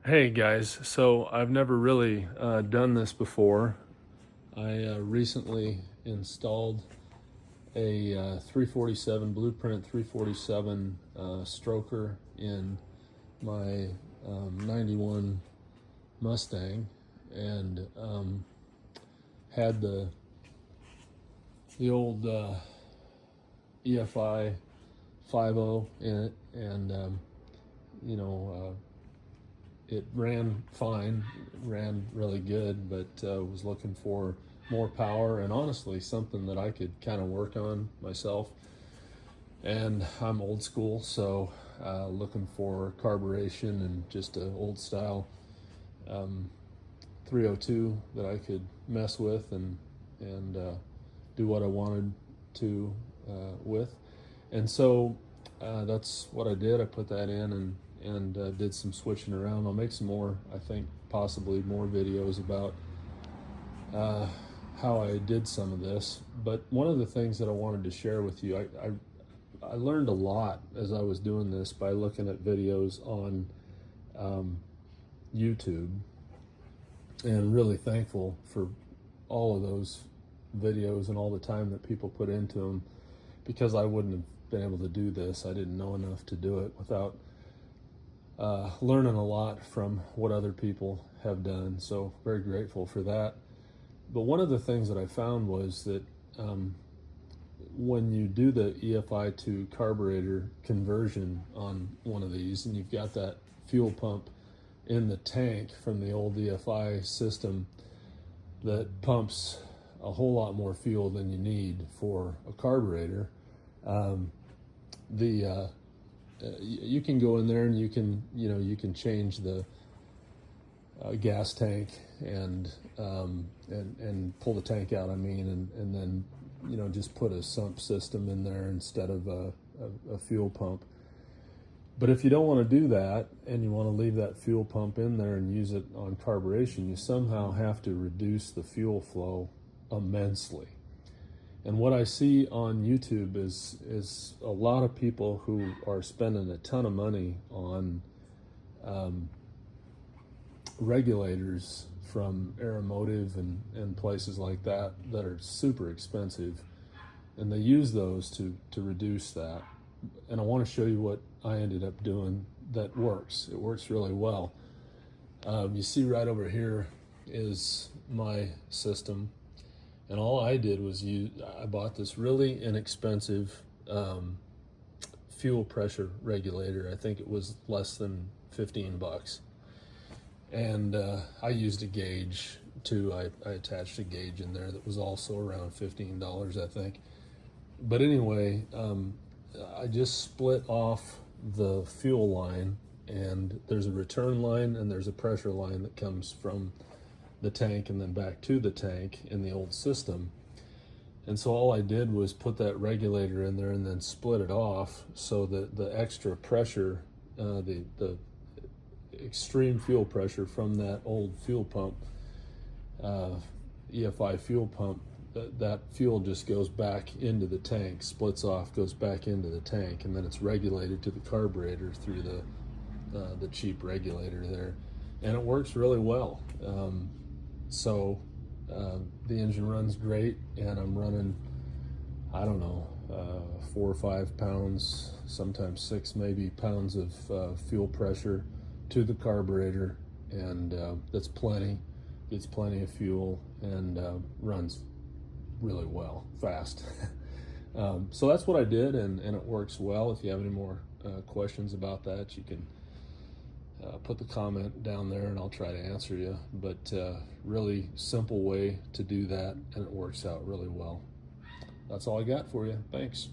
Hey guys, so I've never really done this before. I recently installed a 347 Blueprint 347 stroker in my 91 Mustang, and had the old EFI 50 in it, and you know. It ran fine, ran really good, but was looking for more power and honestly something that I could kind of work on myself. And I'm old school, so looking for carburation and just an old style 302 that I could mess with and do what I wanted to with. And so that's what I did. I put that in and did some switching around. I'll make some more, I think possibly more videos about how I did some of this. But one of the things that I wanted to share with you, I learned a lot as I was doing this by looking at videos on YouTube, and really thankful for all of those videos and all the time that people put into them, because I wouldn't have been able to do this. I didn't know enough to do it without learning a lot from what other people have done. So very grateful for that. But one of the things that I found was that when you do the EFI to carburetor conversion on one of these, and you've got that fuel pump in the tank from the old EFI system that pumps a whole lot more fuel than you need for a carburetor, you can go in there and you can change the gas tank and pull the tank out. And then just put a sump system in there instead of a fuel pump. But if you don't want to do that and you want to leave that fuel pump in there and use it on carburation, you somehow have to reduce the fuel flow immensely. And what I see on YouTube is a lot of people who are spending a ton of money on regulators from Aeromotive and places like that are super expensive, and they use those to reduce that. And I want to show you what I ended up doing that works. It works really well. You see right over here is my system. And all I did was I bought this really inexpensive fuel pressure regulator. I think it was less than 15 bucks. And I used a gauge too. I attached a gauge in there that was also around $15, I think. But anyway, I just split off the fuel line, and there's a return line and there's a pressure line that comes from the tank and then back to the tank in the old system. And so all I did was put that regulator in there and then split it off so that the extra pressure, the extreme fuel pressure from that old fuel pump, EFI fuel pump, that fuel just goes back into the tank, splits off, goes back into the tank, and then it's regulated to the carburetor through the cheap regulator there. And it works really well. So the engine runs great, and I'm running, I don't know, 4 or 5 pounds, sometimes 6 maybe pounds of fuel pressure to the carburetor, and that's plenty. Gets plenty of fuel and runs really well, fast. So that's what I did, and it works well. If you have any more questions about that, you can put the comment down there and I'll try to answer you. But really simple way to do that, and it works out really well. That's all I got for you. Thanks.